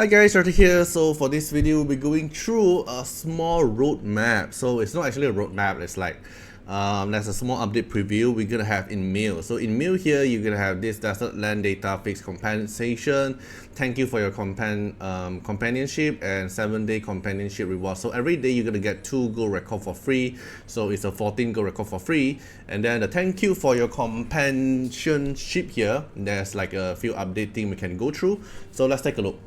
Hi guys, Artiar here. So for this video, we'll be going through a small roadmap. So it's not actually a roadmap, it's like there's a small update preview we're gonna have in mail. So in mail here, you're gonna have this desert land data fixed compensation. Thank you for your companionship and 7-day companionship reward. So every day you're gonna get 2 gold record for free. So it's a 14 gold record for free. And then the thank you for your companionship here. There's like a few update things we can go through. So let's take a look.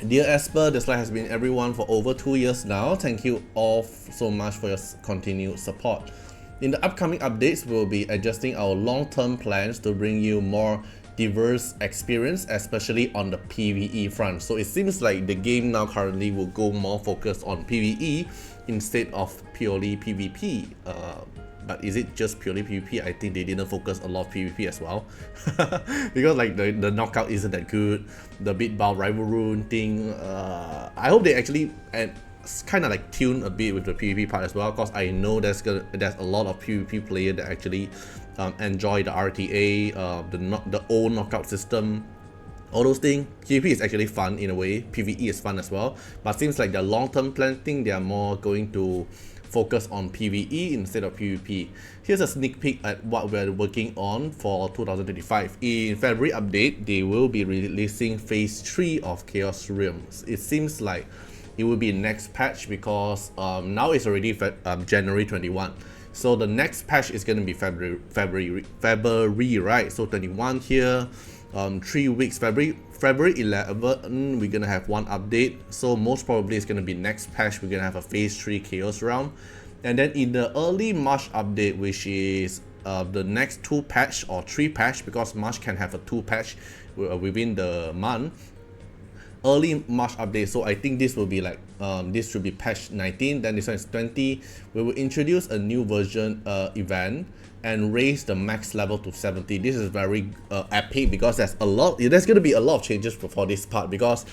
Dear Esper, Dislyte has been everyone for over 2 years now. Thank you all so much for your continued support. In the upcoming updates, we'll be adjusting our long-term plans to bring you more diverse experience, especially on the PvE front. So it seems like the game now currently will go more focused on PvE instead of purely PvP. But is it just purely PvP? I think they didn't focus a lot of PvP as well. Because like the knockout isn't that good. The beat bow rival rune thing, I hope they actually kind of like tune a bit with the PvP part as well, because I know there's a lot of PvP players that actually enjoy the RTA, the old knockout system, all those things. PvP is actually fun in a way, PvE is fun as well, but seems like the long-term plan thing, they are more going to focus on PvE instead of PvP. Here's a sneak peek at what we're working on for 2025. In February update, they will be releasing phase 3 of Chaos Realms. It seems like it will be next patch because now it's already January 21. So the next patch is going to be February, right? So 21 here, 3 weeks, February 11, we're gonna have one update. So most probably it's gonna be next patch, we're gonna have a phase 3 chaos round. And then in the early March update, which is the next 2 patch or 3 patch, because March can have a 2 patch within the month. Early March update, so I think this will be like this should be patch 19, then this one is 20. We will introduce a new version event and raise the max level to 70. This is very epic because there's going to be a lot of changes for this part, because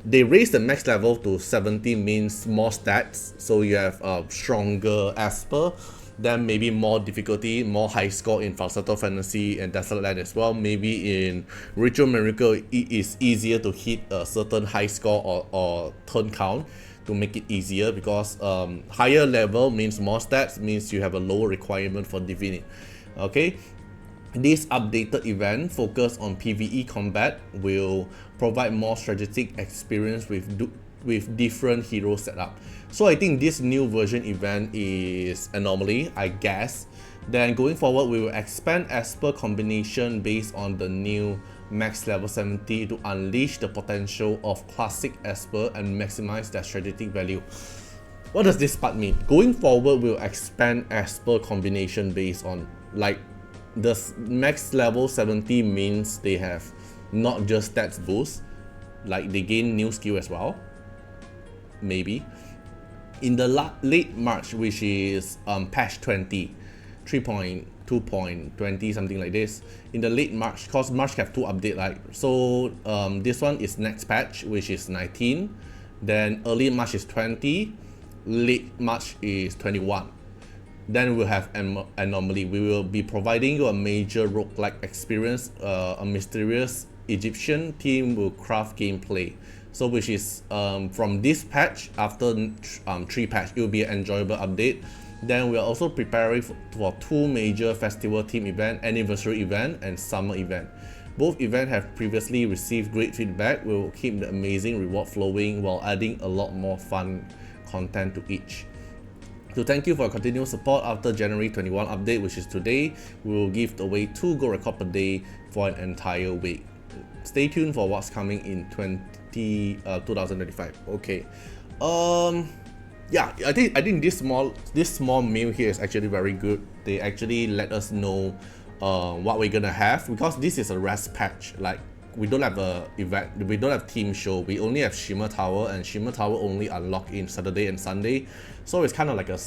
they raise the max level to 70 means more stats, so you have stronger Esper, then maybe more difficulty, more high score in Falsetto Fantasy and Desert Land as well. Maybe in Ritual Miracle, it is easier to hit a certain high score or turn count to make it easier, because higher level means more stats, means you have a lower requirement for Divinity. Okay, this updated event focus on PvE combat will provide more strategic experience with different hero setup. So I think this new version event is anomaly, I guess. Then going forward, we will expand Esper combination based on the new max level 70 to unleash the potential of classic Esper and maximize their strategic value. What does this part mean? Going forward, we'll expand Esper combination based on, like, the max level 70 means they have not just stats boost, like they gain new skill as well, maybe. In the late March, which is patch 20, 3.2.20, something like this. In the late March, because March have 2 updates, right? So this one is next patch, which is 19. Then early March is 20. Late March is 21. Then we'll have anomaly. We will be providing you a major roguelike experience. A mysterious Egyptian team will craft gameplay. So which is from this patch, after 3 patch, it will be an enjoyable update. Then we are also preparing for 2 major festival team event, anniversary event and summer event. Both events have previously received great feedback. We will keep the amazing reward flowing while adding a lot more fun content to each. To thank you for your continued support, after January 21 update, which is today, we will give away 2 gold record per day for an entire week. Stay tuned for what's coming in 2025. Okay. Yeah, I think this small mail here is actually very good. They actually let us know what we're gonna have, because this is a rest patch. Like, we don't have a event, we don't have team show, we only have Shimmer Tower, and Shimmer Tower only unlock in Saturday and Sunday. So it's kind of like a,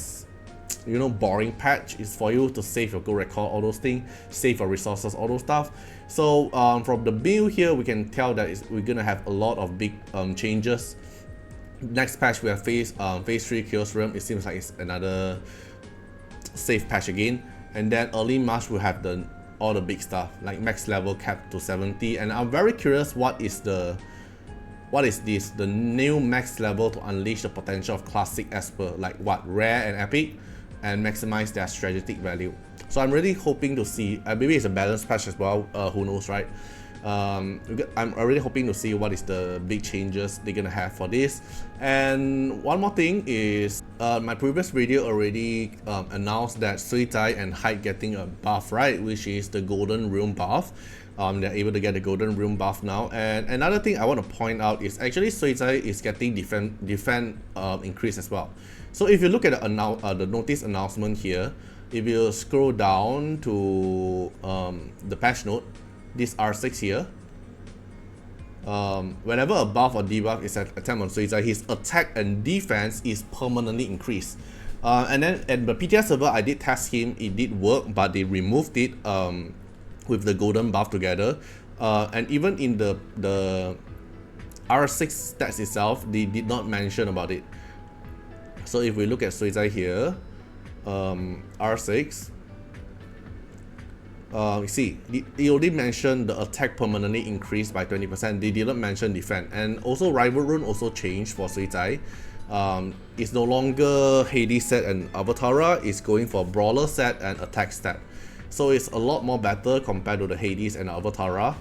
you know, boring patch. It's for you to save your gold record, all those things, save your resources, all those stuff. So from the build here, we can tell that we're gonna have a lot of big changes. Next patch we have phase 3 Chaos Realm. It seems like it's another safe patch again. And then early March we'll have all the big stuff like max level cap to 70. And I'm very curious what what is this? The new max level to unleash the potential of classic Esper, like what, rare and epic, and maximize their strategic value. So I'm really hoping to see, maybe it's a balance patch as well, who knows, right? I'm already hoping to see what is the big changes they're gonna have for this. And one more thing is, my previous video already announced that Sui Zai and Hyde getting a buff, right? Which is the Golden Realm buff. They're able to get the Golden Realm buff now. And another thing I want to point out is actually Sui Zai is getting defense increase as well. So if you look at the notice announcement here, if you scroll down to the patch note, this R6 here, whenever a buff or debuff is attempt on Sui Zai, his attack and defense is permanently increased. And then at the PTR server, I did test him, it did work, but they removed it with the golden buff together. And even in the R6 stats itself, they did not mention about it. So if we look at Sui Zai here, R6, you see, they only mentioned the attack permanently increased by 20%. They didn't mention defense. And also rival rune also changed for Sui Zai. It's no longer Hades set and Avatara, it's going for brawler set and attack stat. So it's a lot more better compared to the Hades and Avatara,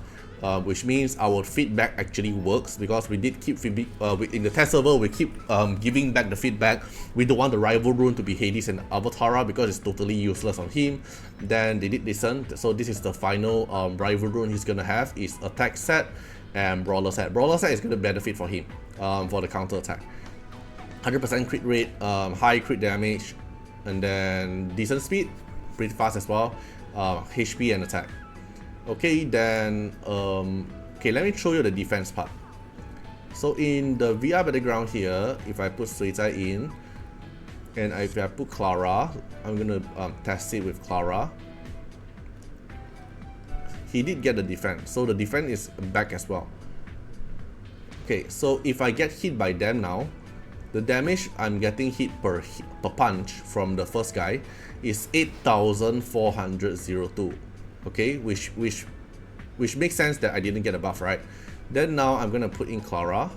which means our feedback actually works, because we did keep feedback in the test server. We keep giving back the feedback. We don't want the rival rune to be Hades and Avatara because it's totally useless on him. Then they did listen. So this is the final rival rune he's gonna have, is attack set and brawler set. Brawler set is gonna benefit for him for the counter attack. 100% crit rate, high crit damage, and then decent speed, pretty fast as well. HP and attack. Okay, then okay, let me show you the defense part. So in the VR battleground here, if I put Sui Zai in, and if I put Clara, I'm gonna test it with Clara. He did get the defense, so the defense is back as well. Okay, so if I get hit by them now, the damage I'm getting hit per punch from the first guy is 8,402. Okay, which makes sense that I didn't get a buff, right? Then now I'm gonna put in Clara.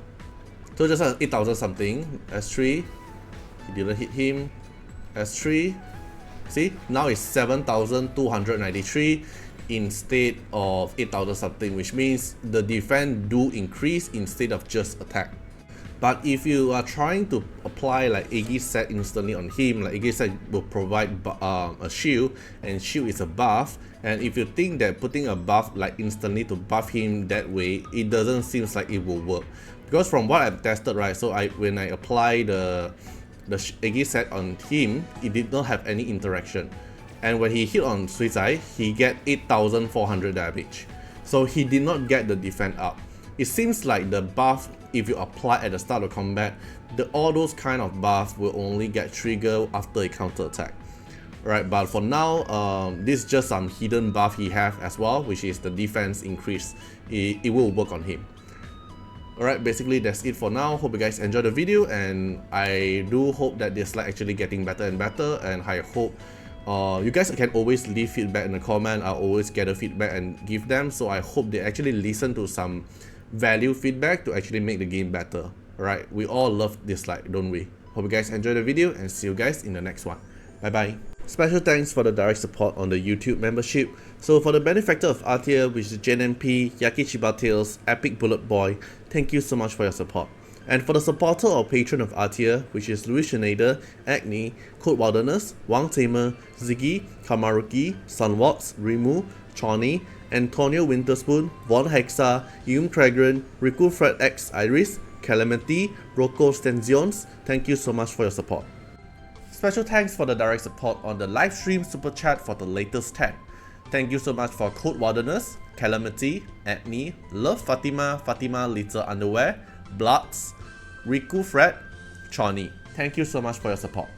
So just 8,000 something. S3, he didn't hit him. S3, see, now it's 7,293 instead of 8,000 something, which means the defense do increase instead of just attack. But if you are trying to apply like Aegis set instantly on him, like Aegis set will provide a shield, and shield is a buff. And if you think that putting a buff like instantly to buff him that way, it doesn't seem like it will work. Because from what I've tested, right, so when I apply the Aegis set on him, it did not have any interaction. And when he hit on Sui Zai, he get 8,400 damage. So he did not get the defense up. It seems like the buff, if you apply at the start of combat, all those kind of buffs will only get triggered after a counter attack. Right, but for now, this is just some hidden buff he have as well, which is the defense increase. It will work on him. Alright, basically that's it for now. Hope you guys enjoyed the video, and I do hope that Dislyte actually getting better and better, and I hope you guys can always leave feedback in the comment. I'll always gather feedback and give them, so I hope they actually listen to some value feedback to actually make the game better. Alright, we all love Dislyte, don't we? Hope you guys enjoyed the video, and see you guys in the next one. Bye bye. Special thanks for the direct support on the YouTube membership. So for the benefactor of Artiar, which is JNP, Yakichiba Tales, Epic Bullet Boy, thank you so much for your support. And for the supporter or patron of Artiar, which is Louis Schneider, Agni, Code Wilderness, Wang Tamer, Ziggy, Kamaruki, Sunwatts, Rimu, Chawny, Antonio Winterspoon, Von Hexa, Yum Tragran, Riku Fred X Iris, Calamity, Rocco Stenzions, thank you so much for your support. Special thanks for the direct support on the live stream super chat for the latest tag. Thank you so much for Code Wilderness, Calamity, Agni, Love Fatima, Fatima Little Underwear, Bloods, Riku Fred, Chawny. Thank you so much for your support.